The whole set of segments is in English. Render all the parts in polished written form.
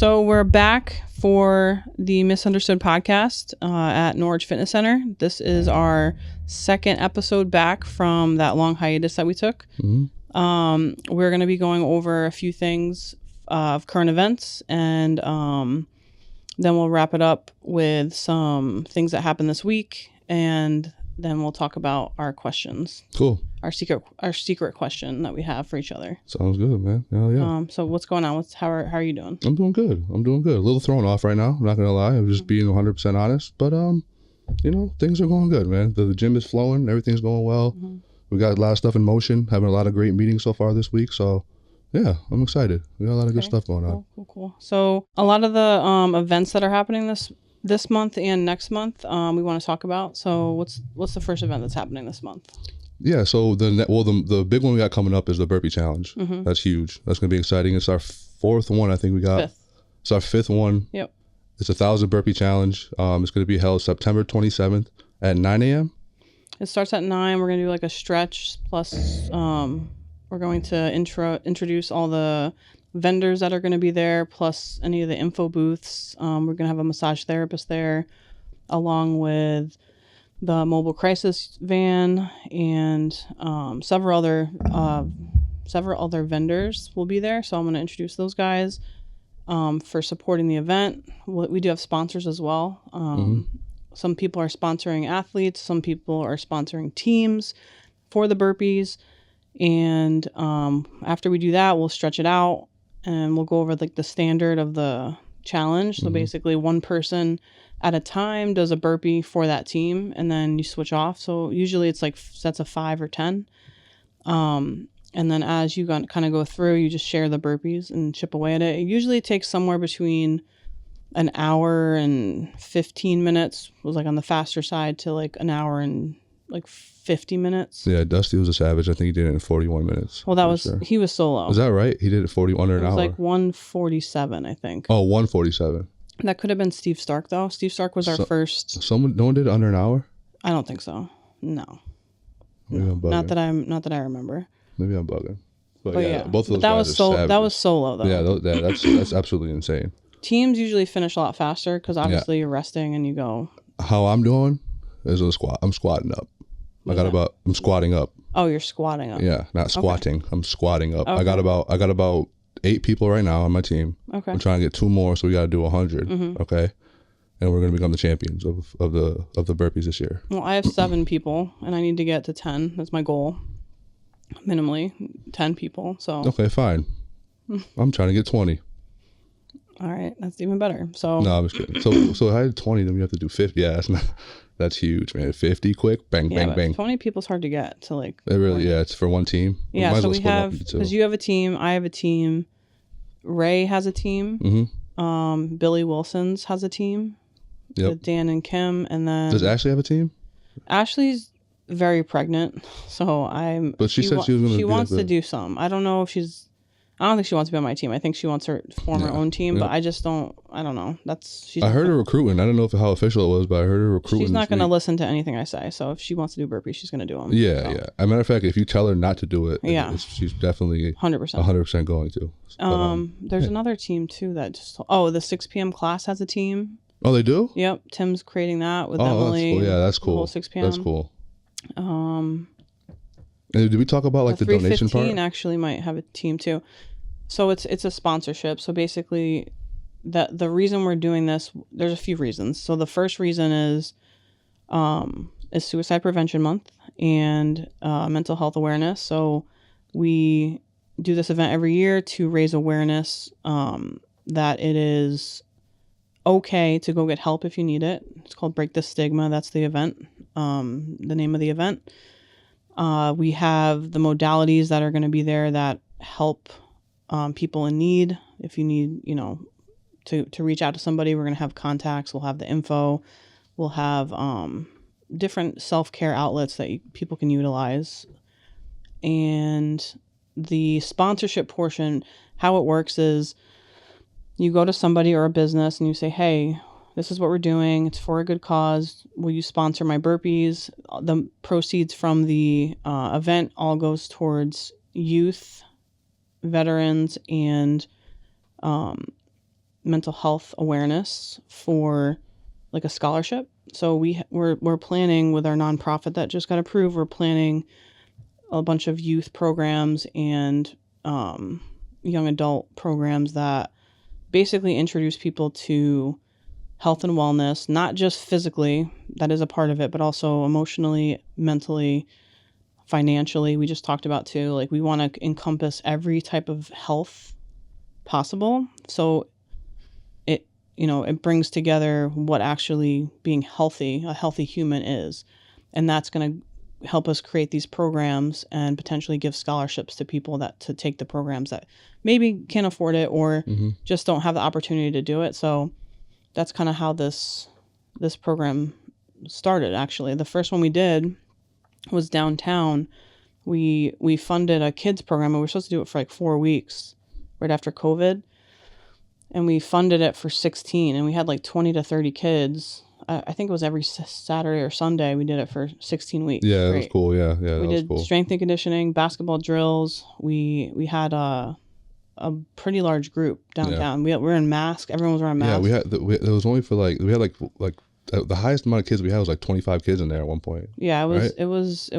So we're back for the Misunderstood podcast at Norwich Fitness Center. This is our second episode back from that long hiatus that we took. Mm-hmm. We're going to be going over a few things of current events, and then we'll wrap it up with some things that happened this week, and then we'll talk about our questions. Cool. Our secret question that we have for each other. Sounds good, man. Hell yeah. So what's going on? How are you doing? I'm doing good. A little thrown off right now. I'm not gonna lie. I'm just being 100% honest. But things are going good, man. The gym is flowing. Everything's going well. Mm-hmm. We got a lot of stuff in motion. Having a lot of great meetings so far this week. So yeah, I'm excited. We got a lot of good stuff going on. Cool. So a lot of the events that are happening this month and next month, we want to talk about. So what's the first event that's happening this month? Yeah, so the big one we got coming up is the burpee challenge. Mm-hmm. That's huge. That's gonna be exciting. It's our fourth one. I think we got. Fifth. It's our fifth one. Yep. It's 1,000 burpee challenge. It's gonna be held September 27th at 9 a.m. It starts at 9. We're gonna do like a stretch plus. We're going to introduce all the vendors that are going to be there, plus any of the info booths. We're going to have a massage therapist there, along with the mobile crisis van, and several other vendors will be there. So I'm going to introduce those guys for supporting the event. We do have sponsors as well. Some people are sponsoring athletes. Some people are sponsoring teams for the burpees. And after we do that, we'll stretch it out and we'll go over like the standard of the challenge. So basically one person at a time does a burpee for that team, and then you switch off. So usually it's like sets of 5 or 10. And then as you kind of go through, you just share the burpees and chip away at it. It usually takes somewhere between an hour and 15 minutes, was like on the faster side, to like an hour and like 50 minutes. Yeah, Dusty was a savage. I think he did it in 41 minutes. Well, he was solo. Was that right? He did it under an hour. It was like 1:47, I think. Oh, 1:47. That could have been Steve Stark, though. Steve Stark was our first. No one did it under an hour? I don't think so. No. Maybe I'm bugging. Not that I remember. Maybe I'm bugging. But yeah, both of those guys are savage. That was solo, though. Yeah, that's absolutely insane. Teams usually finish a lot faster because obviously you're resting and you go. How I'm doing is a squat. I'm squatting up. I'm squatting up. Oh, you're squatting up. Yeah, not squatting. Okay. I'm squatting up. Okay. I got about 8 people right now on my team. Okay. I'm trying to get 2 more, so we got to do 100. Mm-hmm. Okay. And we're going to become the champions of the burpees this year. Well, I have 7 people, and I need to get to 10. That's my goal. Minimally 10 people. So. Okay, fine. I'm trying to get 20. All right, that's even better. So. No, I'm just kidding. So if I had 20, then we have to do 50. Yeah, that's huge, man. 50 quick, bang, bang. 20 people's hard to get to like. It really, it's for one team. Yeah, so we have, because you have a team, I have a team, Ray has a team, mm-hmm. Billy Wilson's has a team, with Dan and Kim, and then. Does Ashley have a team? Ashley's very pregnant, so But she said she was going to. She wants to do some. I don't know if I don't think she wants to be on my team. I think she wants to form her own team, but I just don't. I don't know. I heard her recruiting. I don't know how official it was, but I heard her recruiting. She's not going to listen to anything I say. So if she wants to do burpees, she's going to do them. Yeah, yeah. As a matter of fact, if you tell her not to do it, she's definitely 100% going to. There's another team too that just. Oh, the 6 p.m. class has a team. Oh, they do? Yep, Tim's creating that with Emily. That's cool. Yeah, that's cool. The whole 6 p.m. That's cool. And did we talk about like the donation part? 315 actually might have a team too. So it's a sponsorship. So basically, the reason we're doing this, there's a few reasons. So the first reason is Suicide Prevention Month and mental health awareness. So we do this event every year to raise awareness that it is okay to go get help if you need it. It's called Break the Stigma. That's the event, the name of the event. We have the modalities that are going to be there that help people in need. If you need, to reach out to somebody, we're going to have contacts. We'll have the info. We'll have different self-care outlets that people can utilize. And the sponsorship portion, how it works is you go to somebody or a business and you say, hey, this is what we're doing. It's for a good cause. Will you sponsor my burpees? The proceeds from the event all goes towards youth, veterans, and mental health awareness for like a scholarship. So we're planning with our nonprofit that just got approved. We're planning a bunch of youth programs and young adult programs that basically introduce people to health and wellness, not just physically, that is a part of it, but also emotionally, mentally, financially. We just talked about too, like we want to encompass every type of health possible. So it, it brings together what actually being healthy, a healthy human is. And that's going to help us create these programs and potentially give scholarships to people that to take the programs that maybe can't afford it or just don't have the opportunity to do it. So that's kind of how this program started. Actually, the first one we did was downtown. We funded a kids program, and we were supposed to do it for like 4 weeks right after COVID, and we funded it for 16, and we had like 20 to 30 kids. I think it was every Saturday or Sunday. We did it for 16 weeks. Yeah, that was cool. Yeah, we did cool. Strength and conditioning, basketball drills. We had a pretty large group downtown. We were in masks. Everyone was wearing masks. Yeah, it was only for we had like the highest amount of kids we had was like 25 kids in there at one point. Yeah, right? it was.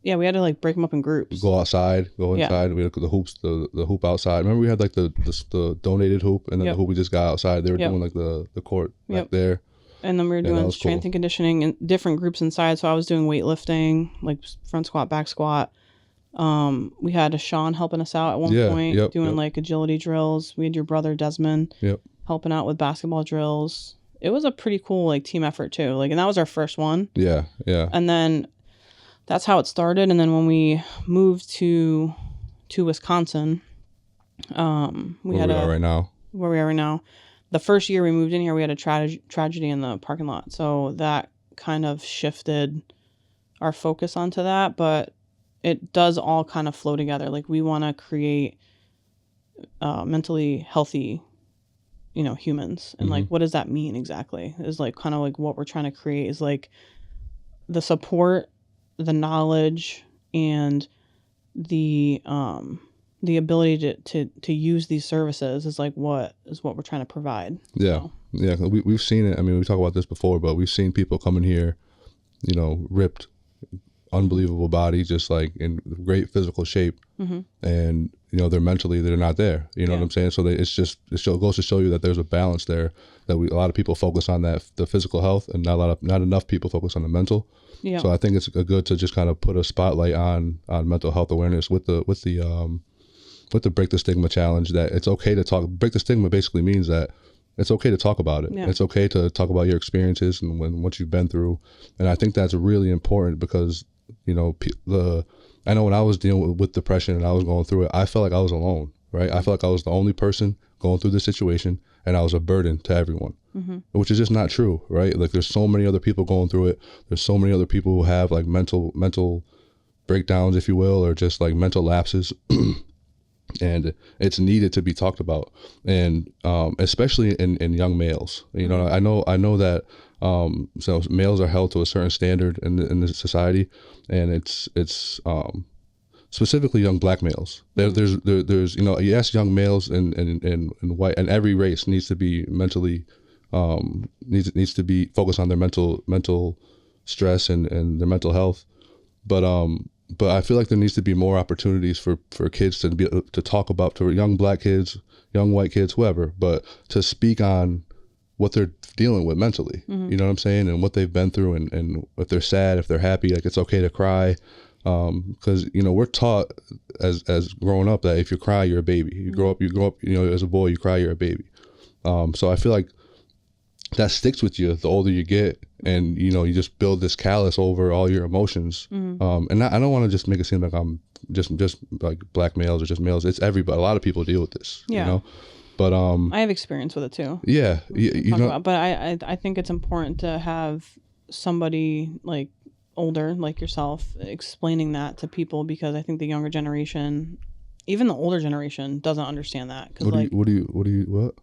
Yeah, we had to like break them up in groups. Go outside, go inside. Yeah. We had the hoops, the hoop outside. Remember we had like the donated hoop, and then the hoop we just got outside. They were doing like the court back there. And then we were doing strength and conditioning in different groups inside. So I was doing weightlifting, like front squat, back squat. We had a Sean helping us out at one point, doing like agility drills. We had your brother Desmond helping out with basketball drills. It was a pretty cool like team effort too. Like, and that was our first one. Yeah. And then that's how it started. And then when we moved to Wisconsin, we had where we are right now. The first year we moved in here, we had a tragedy in the parking lot. So that kind of shifted our focus onto that. But it does all kind of flow together. Like we want to create mentally healthy, humans. And like, what does that mean exactly? Is like kind of like what we're trying to create is like the support, the knowledge, and the ability to use these services is like what we're trying to provide. Yeah. So. Yeah. We've seen it. I mean, we talked about this before, but we've seen people come in here, ripped, unbelievable body, just like in great physical shape. And, they're not there. You know what I'm saying? So it goes to show you that there's a balance there, that a lot of people focus on the physical health, and not enough people focus on the mental. Yeah. So I think it's good to just kind of put a spotlight on mental health awareness with the Break the Stigma challenge, that it's okay to talk. Break the Stigma basically means that it's okay to talk about it. Yeah. It's okay to talk about your experiences and what you've been through. And I think that's really important because, I know when I was dealing with depression and I was going through it, I felt like I was alone, right? I felt like I was the only person going through this situation, and I was a burden to everyone, which is just not true, right? Like there's so many other people going through it. There's so many other people who have like mental breakdowns, if you will, or just like mental lapses. And it's needed to be talked about, and especially in young males. I know that so males are held to a certain standard in the society, and it's specifically young black males. There's yes, young males and white, and every race needs to be mentally needs to be focused on their mental stress and their mental health, but I feel like there needs to be more opportunities for kids to talk about, to young black kids, young white kids, whoever, but to speak on what they're dealing with mentally. You know what I'm saying? And what they've been through, and if they're sad, if they're happy, like it's okay to cry. Because we're taught as growing up that if you cry, you're a baby. You grow up, as a boy, you cry, you're a baby. So I feel like that sticks with you the older you get, and you just build this callus over all your emotions. And I don't want to just make it seem like I'm just like black males or just males. It's everybody. A lot of people deal with this. But I have experience with it too. Yeah, but I think it's important to have somebody like older, like yourself, explaining that to people, because I think the younger generation, even the older generation, doesn't understand that. What?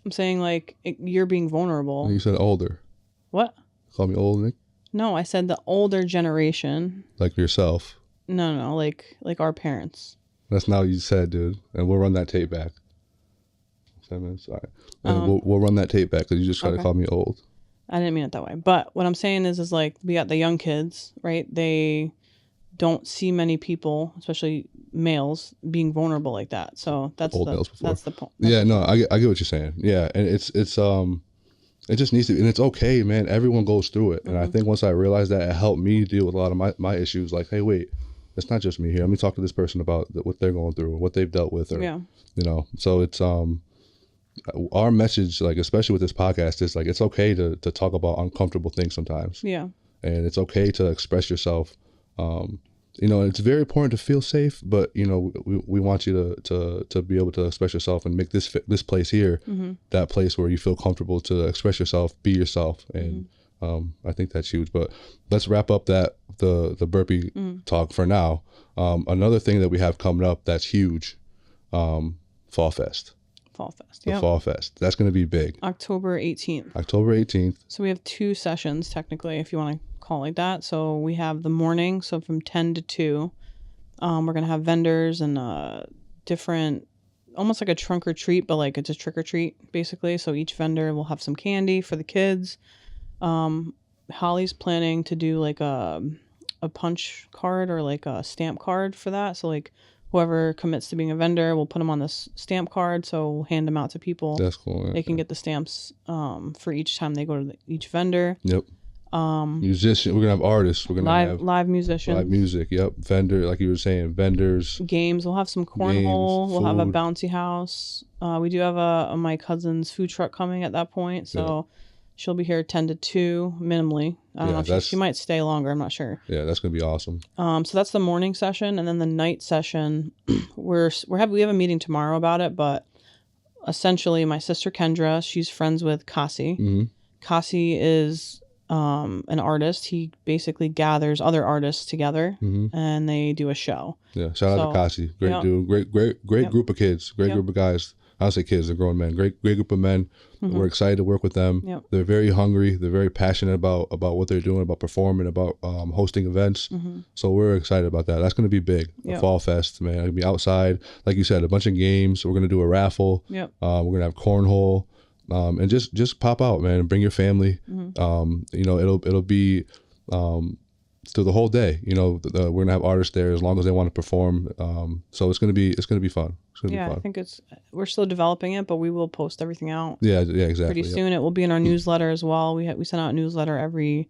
I'm saying like you're being vulnerable. You said older. What? Call me old, Nick? No, I said the older generation. Like yourself. No, like our parents. That's not what you said, dude. And we'll run that tape back. 10 minutes. All right. And we'll run that tape back because you just try to call me old. I didn't mean it that way. But what I'm saying is like we got the young kids, right? They don't see many people, especially males, being vulnerable like that. So that's Old males before. That's the point. Yeah, no, I get what you're saying. Yeah, and it's it just needs to, and it's okay, man. Everyone goes through it, and I think once I realized that, it helped me deal with a lot of my issues. Like, hey, wait, it's not just me here. Let me talk to this person about what they're going through, or what they've dealt with, or you know. So it's our message, like especially with this podcast, is like it's okay to talk about uncomfortable things sometimes. Yeah. And it's okay to express yourself. You know, it's very important to feel safe, but you know, we want you to be able to express yourself and make this place here that place where you feel comfortable to express yourself, be yourself, and I think that's huge. But let's wrap up the burpee talk for now. Another thing that we have coming up that's huge, Fall Fest. Fall Fest. The Fall Fest. That's going to be big. October 18th. October 18th. So we have 2 sessions technically, if you want to call it like that. So we have the morning, so from 10 to 2. We're going to have vendors and different, almost like a trunk or treat, but like it's a trick or treat basically. So each vendor will have some candy for the kids. Holly's planning to do like a punch card or like a stamp card for that. So like whoever commits to being a vendor, we'll put them on this stamp card. So we'll hand them out to people. That's cool. They can get the stamps for each time they go to each vendor. Yep. Musician. We're gonna have artists. We're gonna have live musicians. Live music. Yep. Vendor, like you were saying, vendors. Games. We'll have some cornhole. We'll have a bouncy house. We do have my cousin's food truck coming at that point, so she'll be here 10 to 2 minimally. I don't know. She might stay longer. I'm not sure. Yeah, that's gonna be awesome. So that's the morning session, and then the night session. we have a meeting tomorrow about it, but essentially, my sister Kendra, she's friends with Kasi. Mm-hmm. Kasi is an artist. He basically gathers other artists together and they do a show. Yeah, shout out to Kasi. Great dude. Great group of kids. Great group of guys. I'll say kids, they're grown men. Great group of men. We're excited to work with them. Yep. They're very hungry. They're very passionate about what they're doing, about performing, about hosting events. So we're excited about that. That's going to be big. The Fall Fest, man. It'll be outside. Like you said, a bunch of games. We're going to do a raffle. Yep. We're going to have cornhole. And just pop out, man, and bring your family. You know, it'll be through the whole day. You know, we're gonna have artists there as long as they want to perform. So it's gonna be fun. It's gonna be fun. I think we're still developing it, but we will post everything out. Yeah, exactly. Pretty soon. It will be in our newsletter as well. We send out a newsletter every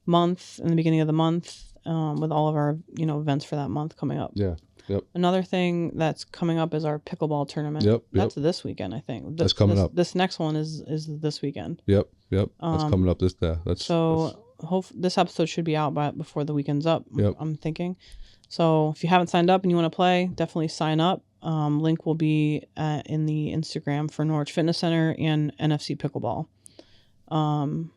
month in the beginning of the month with all of our events for that month coming up. Yeah. Yep. Another thing that's coming up is our pickleball tournament. Yep. That's this weekend, I think. That's coming up. This next one is this weekend. Yep. That's coming up this day. This episode should be out before the weekend's up. Yep. I'm thinking. So if you haven't signed up and you want to play, definitely sign up. Link will be in the Instagram for Norwich Fitness Center and NFC Pickleball. And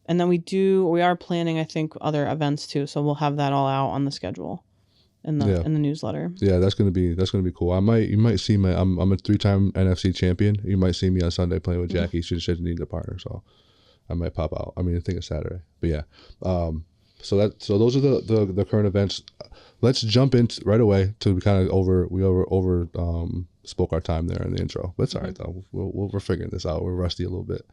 then we are planning, I think, other events too. So we'll have that all out on the schedule. In the newsletter. Yeah, that's gonna be cool. You might see me. I'm a 3-time NFC champion. You might see me on Sunday playing with Jackie. She just needs a partner, so I might pop out. I mean, I think it's Saturday, but yeah. So those are the current events. Let's jump in right away to kind of spoke our time there in the intro. But it's all right though. We're figuring this out. We're rusty a little bit.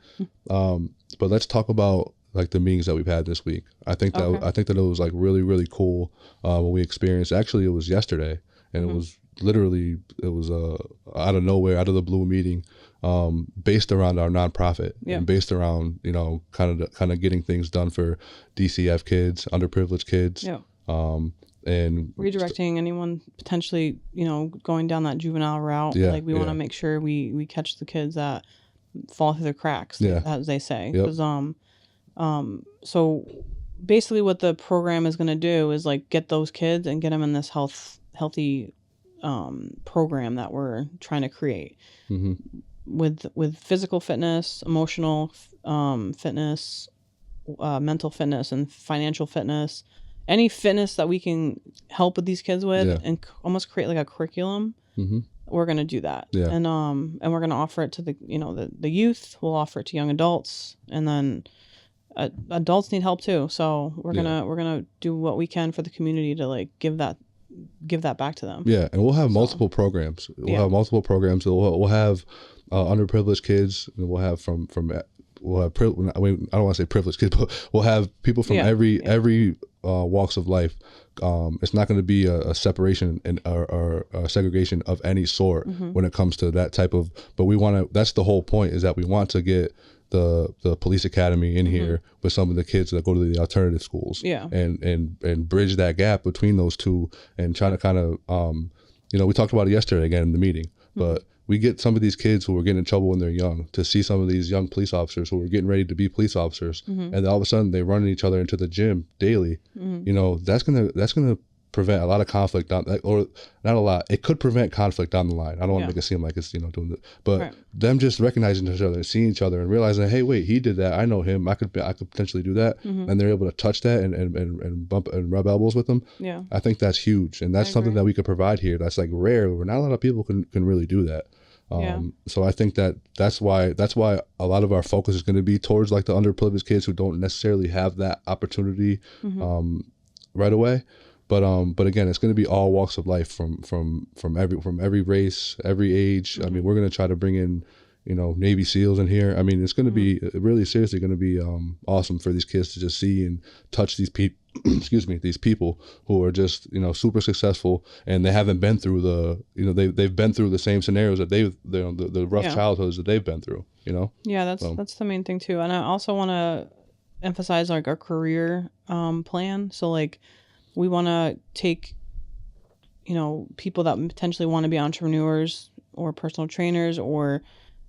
But let's talk about like the meetings that we've had this week. I think that it was like really, really cool when we experienced. Actually, it was yesterday, and it was out of nowhere, out of the blue meeting, based around our nonprofit and based around kind of getting things done for DCF kids, underprivileged kids, and redirecting anyone potentially going down that juvenile route. Like we want to make sure we catch the kids that fall through the cracks, as they say. Because so basically what the program is going to do is like get those kids and get them in this healthy program that we're trying to create with physical fitness, emotional fitness, mental fitness, and financial fitness. Any fitness that we can help with these kids with and almost create like a curriculum. We're going to do that. And we're going to offer it to the youth. We'll offer it to young adults, and then adults need help too. So we're gonna do what we can for the community to like give that back to them. Yeah, and we'll have multiple programs. We'll have multiple programs. We'll have underprivileged kids. We'll have we'll have I mean, I don't want to say privileged kids, but we'll have people from every walks of life. It's not going to be a separation or a segregation of any sort when it comes to that type of. But we want to. That's the whole point, is that we want to get the police academy in here with some of the kids that go to the alternative schools. And bridge that gap between those two, and try to kind of we talked about it yesterday again in the meeting, but we get some of these kids who are getting in trouble when they're young to see some of these young police officers who are getting ready to be police officers, and then all of a sudden they run each other into the gym daily. That's gonna prevent a lot of conflict or not a lot. It could prevent conflict down the line. I don't want to make it seem like it's doing it, but them just recognizing each other, seeing each other, and realizing, hey, wait, he did that. I know him. I could potentially do that, and they're able to touch that and bump and rub elbows with them. Yeah, I think that's huge, and that's something that we could provide here. That's like rare. Where not a lot of people can really do that. So I think that's why a lot of our focus is going to be towards like the underprivileged kids who don't necessarily have that opportunity right away. But again, it's going to be all walks of life from every race, every age. I mean, we're going to try to bring in, Navy SEALs in here. I mean, it's going to be really seriously going to be awesome for these kids to just see and touch these people. These people who are just super successful, and they haven't been through they've been through the same scenarios that the rough childhoods that they've been through. Yeah, that's the main thing too. And I also want to emphasize like our career plan. So like, we want to take, people that potentially want to be entrepreneurs or personal trainers or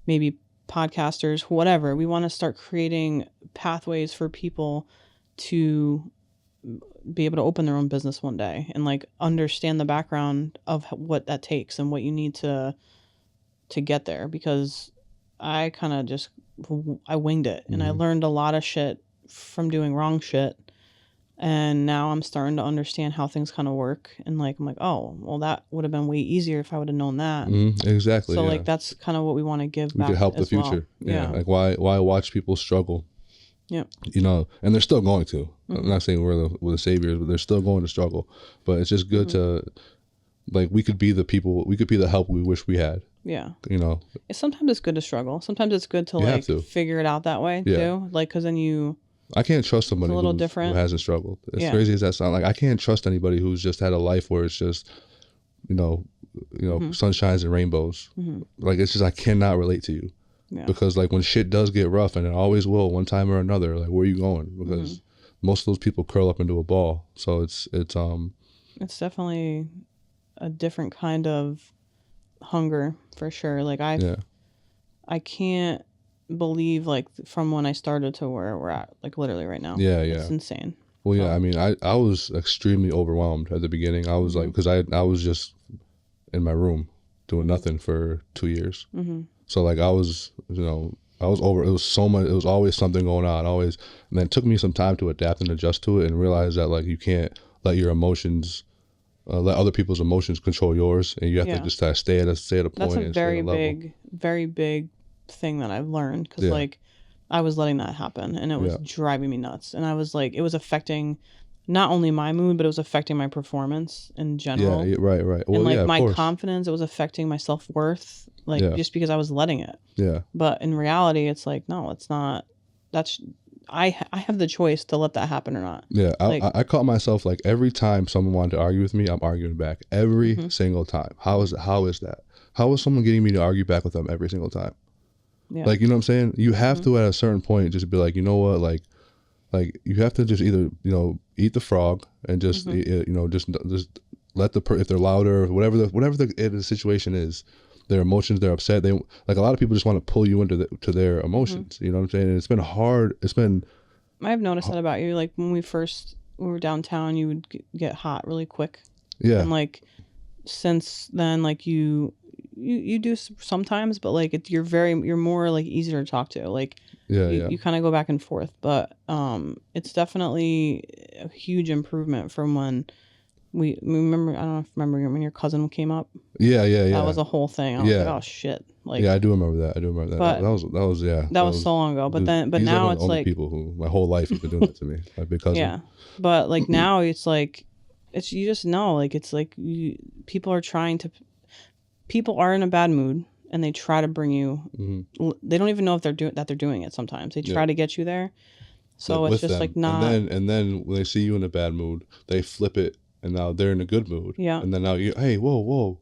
maybe podcasters, whatever. We want to start creating pathways for people to be able to open their own business one day and like understand the background of what that takes and what you need to get there. Because I kind of I winged it, and I learned a lot of shit from doing wrong shit. And now I'm starting to understand how things kind of work. And like, I'm like, oh, well, that would have been way easier if I would have known that. Exactly. So like, that's kind of what we want to give back. We could help the future. Well. Yeah. Like why watch people struggle? Yeah. And they're still going to. I'm not saying we're the saviors, but they're still going to struggle. But it's just good to, like, we could be the people, we could be the help we wish we had. Yeah. Sometimes it's good to struggle. Sometimes it's good to figure it out that way too. Like, cause then I can't trust somebody who hasn't struggled. As crazy as that sounds, like I can't trust anybody who's just had a life where it's just, sunshines and rainbows. Like it's just, I cannot relate to you. Yeah. Because like when shit does get rough, and it always will one time or another, like where are you going? Because most of those people curl up into a ball. So it's definitely a different kind of hunger for sure. Like I can't believe like from when I started to where we're at, like literally right now. It's insane. Well, yeah, I mean, I was extremely overwhelmed at the beginning. I was like, because I was just in my room doing nothing for 2 years. So like I was over. It was so much. It was always something going on. Always, and then it took me some time to adapt and adjust to it, and realize that like you can't let your emotions, let other people's emotions control yours, and you have to just stay at a point. That's a very big thing that I've learned, because like I was letting that happen, and it was driving me nuts, and I was like, it was affecting not only my mood, but it was affecting my performance in general. Yeah, right. Well, and like my confidence, it was affecting my self-worth, like just because I was letting it. Yeah. But in reality, it's like, no, it's not. I have the choice to let that happen or not. Yeah, like, I caught myself like every time someone wanted to argue with me, I'm arguing back every single time. How is that? How is someone getting me to argue back with them every single time? Yeah. Like, you know what I'm saying? You have to, at a certain point, just be like, you know what, like you have to just either, eat the frog and just, just let if they're louder, whatever the situation is, their emotions, they're upset. They like, a lot of people just want to pull you into their emotions. You know what I'm saying? And it's been hard. I've noticed that about you. Like when we were downtown, you would get hot really quick. Yeah. And like since then, like you do sometimes, but like you're more like easier to talk to. Like you kind of go back and forth, but it's definitely a huge improvement from when we remember. I don't know if you remember when your cousin came up. Yeah. That was a whole thing. I was like, oh shit. Like, yeah, I do remember that. But that was so long ago. But now it's like people who my whole life have been doing that to me. My big cousin. Yeah, but like now it's like you just know, like it's like people are in a bad mood, and they try to bring you. They don't even know if they're doing it. Sometimes they try to get you there. So like it's just them. like not. And then when they see you in a bad mood, they flip it, and now they're in a good mood. Yeah. And then now hey, whoa.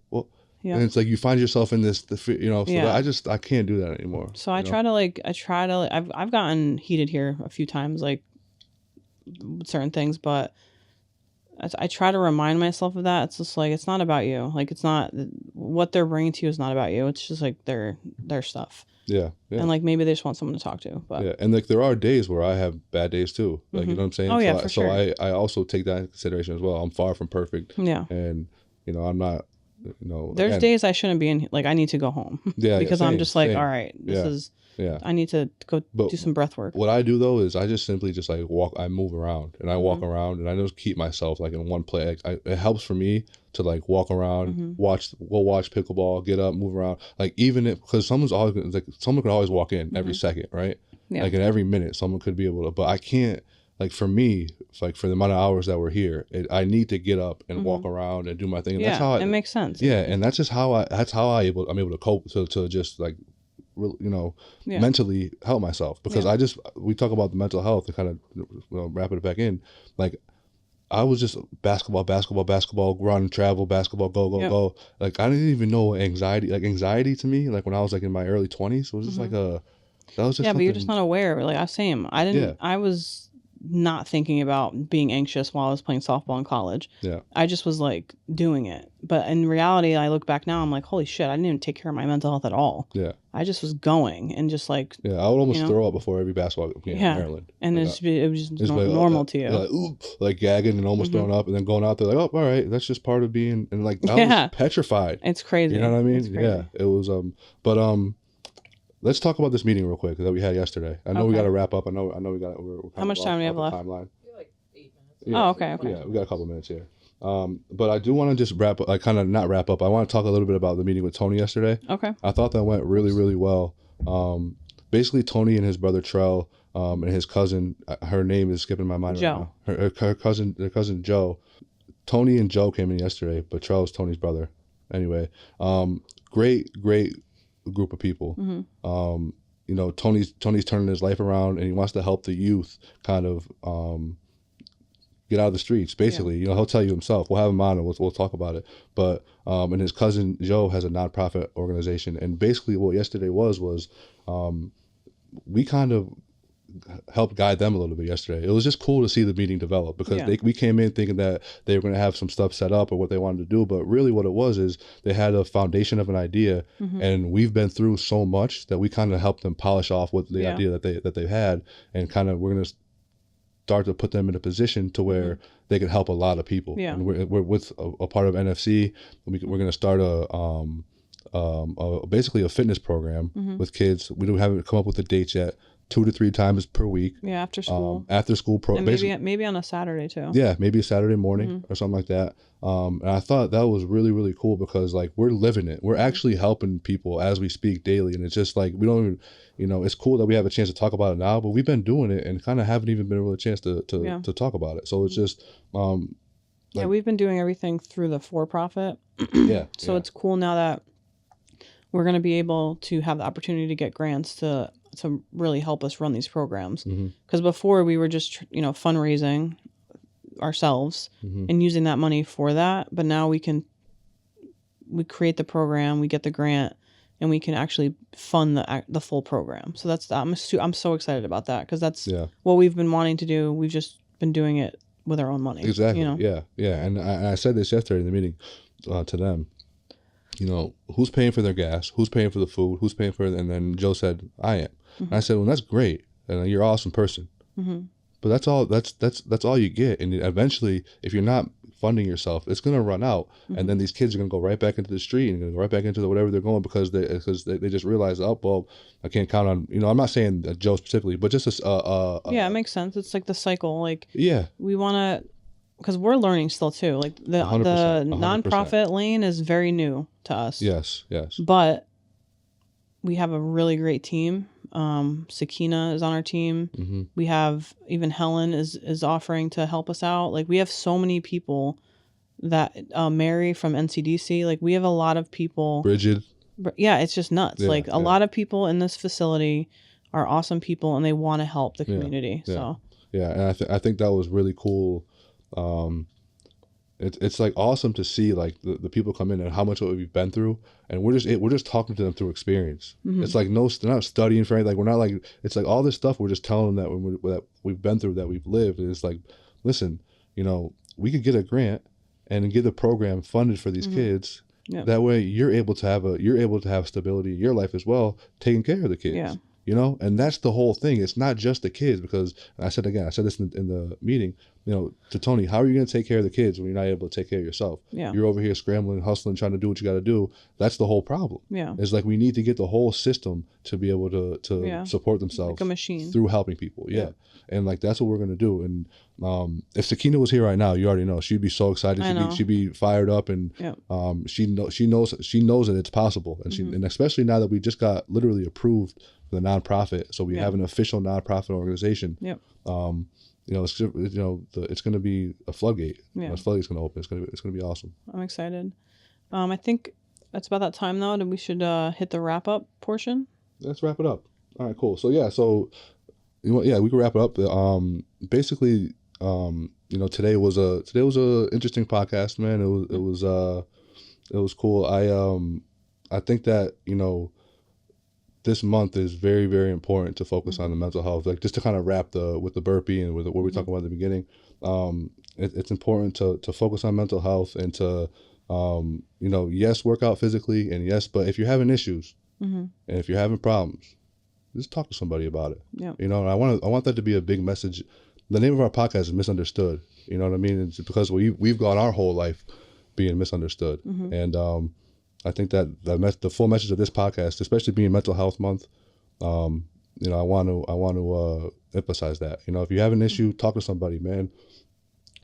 Yeah. And it's like you find yourself in this, you know. So Yeah. I can't do that anymore. So I've gotten heated here a few times, like with certain things, but I try to remind myself of that. It's just like, it's not about you. Like, it's not what they're bringing to you is not about you. It's just like their stuff. Yeah. And like maybe they just want someone to talk to. But yeah, and like there are days where I have bad days too. Like you know what I'm saying? Oh, yeah, so for sure. I also take that into consideration as well. I'm far from perfect. Yeah. And you know, I'm not. You know, there's days I shouldn't be in. Like, I need to go home. Yeah. Because same, I'm just like, same. all right, this is. Yeah. I need to go do some breath work. What I do though is I just simply just like walk. I move around and I walk around and I just keep myself like in one place. It helps for me to like walk around, watch pickleball, get up, move around. Like even if because someone could always walk in every second, right? Yeah. Like in every minute, someone could be able to. But I can't. Like for me, it's like for the amount of hours that we're here, I need to get up and walk around and do my thing. And that's how it makes sense. Yeah, and that's just how I'm able to cope to just like, you know, mentally help myself because we talk about the mental health and kind of wrap it back in. Like I was just basketball, run, travel, basketball, go. Like I didn't even know anxiety to me. Like when I was like in my early 20s, was just like that was just but you're just not aware. Like I was not thinking about being anxious while I was playing softball in college. Yeah. I just was like doing it. But in reality, I look back now, I'm like, holy shit, I didn't even take care of my mental health at all. Yeah. I just was going and just like. Yeah, I would almost throw up before every basketball game in Maryland. And like, it was just normal to you. Like, ooh, like gagging and almost throwing up and then going out there like, oh, all right, that's just part of being, and like, I was petrified. It's crazy. You know what I mean? Yeah, it was, let's talk about this meeting real quick that we had yesterday. I know we got to wrap up. I know we got. We're how much time do we have left? Timeline. Like 8 minutes. Yeah, okay. Yeah, we got a couple minutes here. But I do want to just wrap up. I kind of not wrap up. I want to talk a little bit about the meeting with Tony yesterday. Okay. I thought that went really, really well. Basically, Tony and his brother Trell, and his cousin. Her name is skipping my mind Joe. right now. Her cousin Joe. Tony and Joe came in yesterday, but Trell is Tony's brother. Anyway, great group of people. You know, Tony's turning his life around, and he wants to help the youth kind of get out of the streets. Basically, you know, he'll tell you himself. We'll have him on, and we'll talk about it. But and his cousin Joe has a nonprofit organization, and basically what yesterday was we kind of helped guide them a little bit yesterday. It was just cool to see the meeting develop because we came in thinking that they were going to have some stuff set up or what they wanted to do, but really what it was is they had a foundation of an idea, and we've been through so much that we kind of helped them polish off what the idea that they had, and kind of we're going to start to put them in a position to where they can help a lot of people. Yeah. And we're with a part of NFC. We're going to start basically a fitness program with kids. We haven't come up with the dates yet. 2 to 3 times per week. Yeah, after school. And maybe on a Saturday too. Yeah, maybe a Saturday morning or something like that. And I thought that was really, really cool because like we're living it. We're actually helping people as we speak daily. And it's just like we don't even, you know, it's cool that we have a chance to talk about it now, but we've been doing it and kind of haven't even been able a chance to talk about it. So it's just we've been doing everything through the for-profit. So it's cool now that we're going to be able to have the opportunity to get grants to really help us run these programs. Because before we were just, fundraising ourselves and using that money for that. But now we create the program, we get the grant, and we can actually fund the full program. So I'm so excited about that because that's what we've been wanting to do. We've just been doing it with our own money. Exactly. Yeah. And I said this yesterday in the meeting to them. You know, who's paying for their gas? Who's paying for the food? Who's paying for it? And then Joe said, I am. And I said, well, that's great. And you're an awesome person. But that's all you get. And eventually, if you're not funding yourself, it's going to run out. And then these kids are going to go right back into the street and go right back into whatever they're going because they just realize, oh, well, I can't count on, I'm not saying Joe specifically, but just it makes sense. It's like the cycle. Like, we want to, because we're learning still too. Like the 100%. Nonprofit lane is very new to us. Yes. But we have a really great team. Sakina is on our team. We have even Helen is offering to help us out. Like we have so many people that Mary from NCDC. Like we have a lot of people. Bridget. Yeah, it's just nuts. Yeah, Like a lot of people in this facility are awesome people and they want to help the community. yeah. So Yeah, and I think that was really cool. Um, it's like awesome to see like the people come in and how much we've been through, and we're just talking to them through experience. It's like they're not studying for anything. Like we're not like, it's like all this stuff we're just telling them that we've been through, that we've lived. And it's like, listen, we could get a grant and get the program funded for these kids. Yeah. That way you're able to have stability in your life as well, taking care of the kids. Yeah. And that's the whole thing. It's not just the kids, because I said this in the meeting, to Tony, how are you going to take care of the kids when you're not able to take care of yourself? Yeah. You're over here scrambling, hustling, trying to do what you got to do. That's the whole problem. Yeah. It's like we need to get the whole system to be able to support themselves like a machine through helping people. Yeah. And like, that's what we're going to do. And if Sakina was here right now, you already know, she'd be so excited. She'd be fired up, and she knows that it's possible. And and especially now that we just got literally approved for the nonprofit, so we have an official nonprofit organization. Yep. It's going to be a floodgate. Yeah. The floodgate's going to open. It's going to be awesome. I'm excited. I think that's about that time though, that we should hit the wrap up portion. Let's wrap it up. All right, cool. So we can wrap it up. Basically, today was a interesting podcast, man. It was cool. I think that this month is very, very important to focus on the mental health. Like, just to kind of wrap with the burpee and with what we talked about at the beginning, it's important to focus on mental health and to, yes, work out physically, and yes, but if you're having issues and if you're having problems, just talk to somebody about it. Yeah. And I want that to be a big message. The name of our podcast is Misunderstood. You know what I mean? It's because we've gone our whole life being misunderstood. And I think that the full message of this podcast, especially being Mental Health Month, I want to emphasize that. If you have an issue, talk to somebody, man.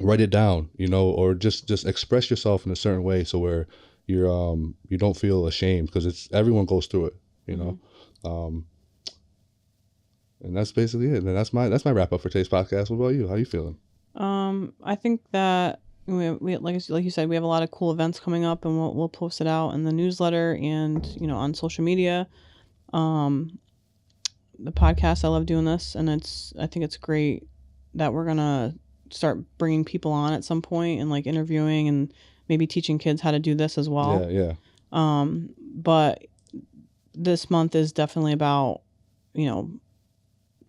Write it down, or just express yourself in a certain way, so where you don't feel ashamed, because everyone goes through it, and that's basically it. And that's my wrap up for today's podcast. What about you? How are you feeling? I think that we like you said, we have a lot of cool events coming up, and we'll post it out in the newsletter and on social media. The podcast, I love doing this, and I think it's great that we're gonna start bringing people on at some point, and like interviewing and maybe teaching kids how to do this as well. Yeah. But this month is definitely about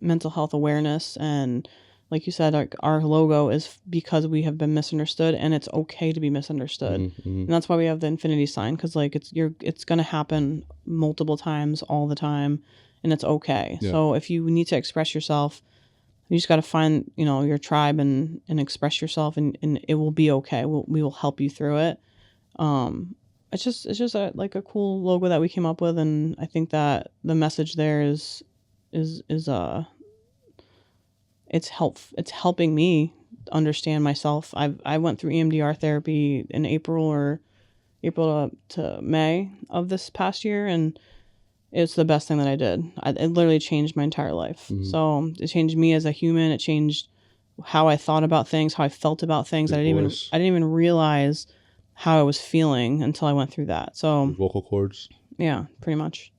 mental health awareness, and like you said, our logo is because we have been misunderstood, and it's okay to be misunderstood. And that's why we have the infinity sign, because like it's gonna happen multiple times all the time, and it's okay. Yeah. So if you need to express yourself, you just got to find your tribe and express yourself, and it will be okay. We will help you through it. It's just like a cool logo that we came up with, and I think that the message there is it's helping me understand myself. I went through EMDR therapy in April to May of this past year, and it's the best thing that I did. It literally changed my entire life. So it changed me as a human. It changed how I thought about things, how I felt about things. I didn't even realize how I was feeling until I went through that. So vocal cords. Yeah, pretty much.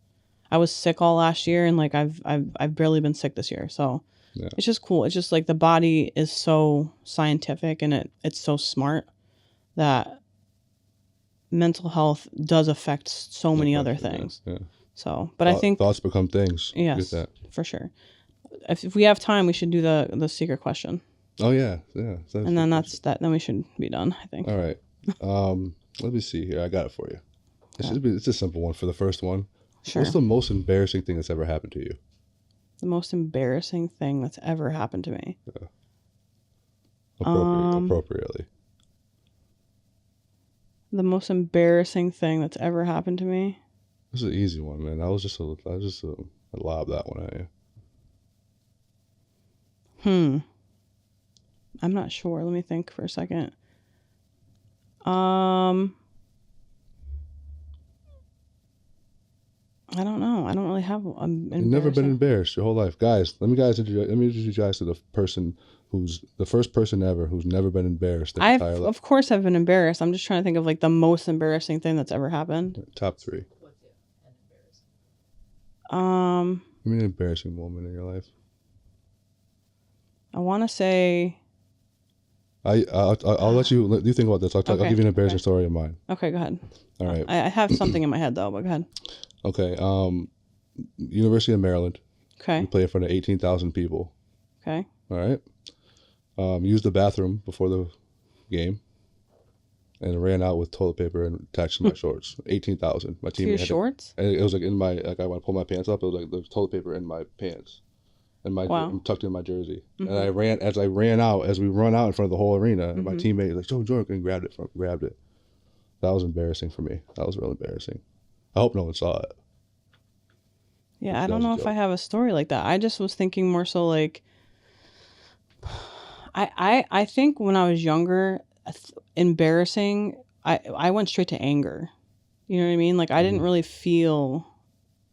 I was sick all last year, and like I've barely been sick this year. So yeah. It's just cool. It's just like the body is so scientific, and it's so smart that mental health does affect so many other things. Yeah. So, but I think thoughts become things. Yes, for sure. If we have time, we should do the secret question. Oh yeah. And then that's that. Then we should be done, I think. All right. Let me see here. I got it for you. It's a simple one for the first one. Sure. What's the most embarrassing thing that's ever happened to you? The most embarrassing thing that's ever happened to me. Yeah. Appropriately. The most embarrassing thing that's ever happened to me. This is an easy one, man. I lobbed that one at you. I'm not sure. Let me think for a second. I don't know. I don't really have. You've never been embarrassed your whole life, guys. Let me introduce you guys to the person who's the first person ever who's never been embarrassed. Of course, I've been embarrassed. I'm just trying to think of like the most embarrassing thing that's ever happened. Top 3. Give me an embarrassing moment in your life. I want to say. I'll let you think about this. I'll Okay, give you an embarrassing okay. story of mine. Okay, go ahead. All right. I have something in my head though, but go ahead. Okay. University of Maryland. Okay. We play in front of 18,000 people. Okay. All right. Used the bathroom before the game, and ran out with toilet paper and attached to my shorts. 18,000. My To your teammate had shorts? and it was like in my like I want to pull my pants up. It was like there's toilet paper in my pants, and Wow. tucked in my jersey. And I ran as we run out in front of the whole arena. And my teammate was like, "Joe Jordan," grabbed it. That was embarrassing for me. That was real embarrassing. I hope no one saw it. Yeah, I That don't was a know if joke. I have a story like that. I just was thinking more so like I think when I was younger, embarrassing, I went straight to anger. You know what I mean? Like I didn't really feel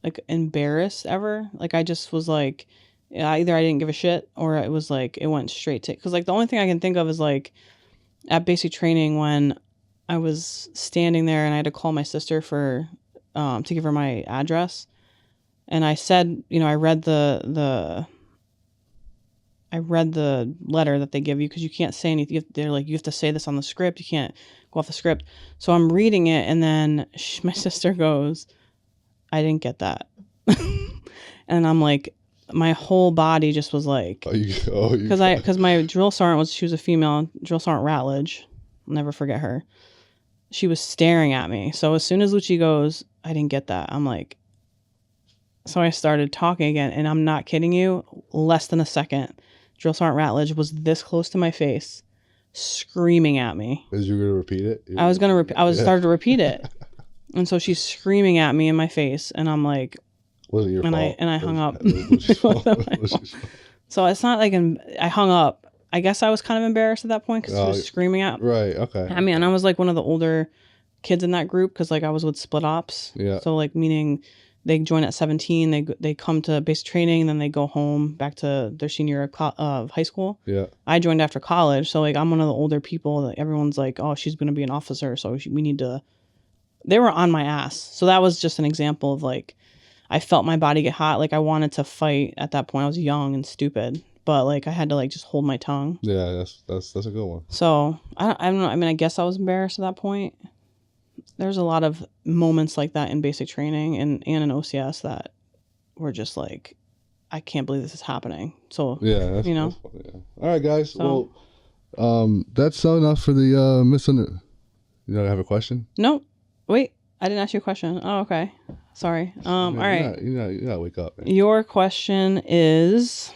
like embarrassed ever. Like I just was like either I didn't give a shit or it was like it went straight to cuz like the only thing I can think of is like at basic training when I was standing there and I had to call my sister for to give her my address. And I said, you know, I read the letter that they give you because you can't say anything. They're like, you have to say this on the script. You can't go off the script. So I'm reading it, and then my sister goes, "I didn't get that," and I'm like, my whole body just was like, because my drill sergeant she was a female, Drill Sergeant Ratledge. I'll never forget her. She was staring at me. So as soon as Lucci goes, "I didn't get that," I'm like. So I started talking again, and I'm not kidding you. Less than a second, Drill Sergeant Ratledge was this close to my face, screaming at me. Is you gonna repeat it? I was gonna. Started to repeat it, and so she's screaming at me in my face, and I'm like, Was it your fault? I hung up. Was it So it's not like I hung up. I guess I was kind of embarrassed at that point because she was screaming at. Right. Okay. I mean, and I was like one of the older kids in that group because like I was with split ops. Yeah. So like meaning. They join at 17. They come to basic training, and then they go home back to their senior year of high school. Yeah. I joined after college, so like I'm one of the older people that everyone's like, oh, she's gonna be an officer, so we need to. They were on my ass, so that was just an example of like, I felt my body get hot, like I wanted to fight at that point. I was young and stupid, but like I had to like just hold my tongue. Yeah, that's a good one. So I don't know. I mean, I guess I was embarrassed at that point. There's a lot of moments like that in basic training and in OCS that were just like, I can't believe this is happening. So Yeah, that's, you know. that's funny, yeah. All right, guys. So- Well, that's enough for the missing. You don't have a question? No, wait, I didn't ask you a question. Oh, okay. Sorry. All right. You gotta wake up, man. Your question is,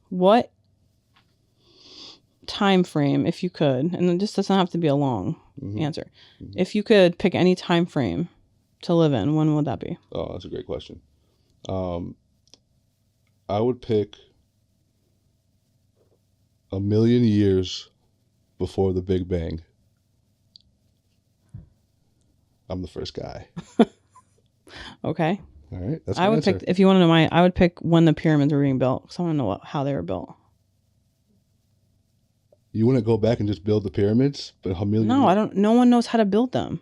what time frame, if you could, and it just doesn't have to be a long answer. If you could pick any time frame to live in, when would that be? Oh, that's a great question. I would pick 1,000,000 years before the Big Bang. I'm the first guy. Okay. All right, that's I my would answer. pick, if you want to know I would pick when the pyramids were being built, because I want to know how they were built. You wouldn't go back and just build the pyramids, but 1,000,000. No, I don't. No one knows how to build them.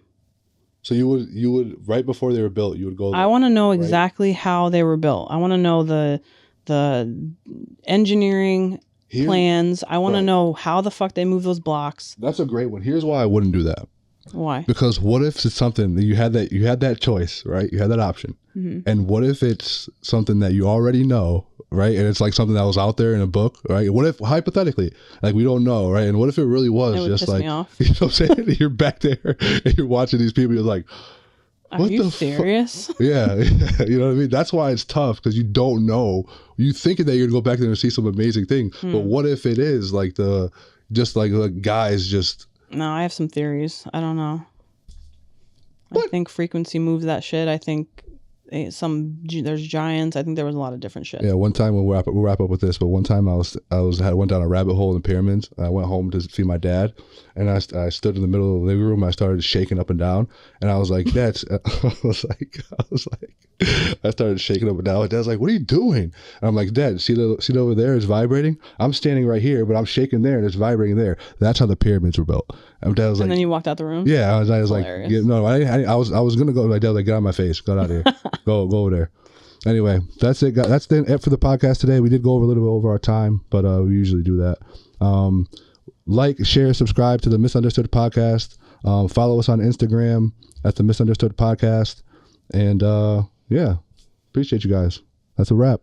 So you would right before they were built, you would go. I want to know exactly how they were built. I want to know the engineering plans. I want to know how the fuck they move those blocks. That's a great one. Here's why I wouldn't do that. Why? Because what if it's something that you had that choice, right? You had that option. And what if it's something that you already know, right? And it's like something that was out there in a book, right? What if hypothetically, like we don't know, right? And what if it really was It would just piss like, me off. you know what I'm saying? You're back there and you're watching these people, you're like, Are what you the serious? yeah, you know what I mean? That's why it's tough, because you don't know. You think that you're gonna go back there and see some amazing thing, but what if it is like the guys just. No, I have some theories. I don't know. I think frequency moves that shit. I think there's giants. I think there was a lot of different shit. Yeah, one time we'll wrap up with this. But one time I went down a rabbit hole in the pyramids. I went home to see my dad, and I stood in the middle of the living room. I started shaking up and down, and I was like, "Dad," I started shaking up and down. My dad's like, "What are you doing?" And I'm like, "Dad, see over there? It's vibrating. I'm standing right here, but I'm shaking there, and it's vibrating there." That's how the pyramids were built. And my dad was And like, then you walked out the room? yeah, I was like, Hilarious. yeah, no, I was going to go. My dad was like, get out of my face. Get out of here. Go over there. Anyway, that's it. That's it for the podcast today. We did go over a little bit over our time, but we usually do that. Like, share, subscribe to the Misunderstood Podcast. Follow us on Instagram at the Misunderstood Podcast. And yeah, appreciate you guys. That's a wrap.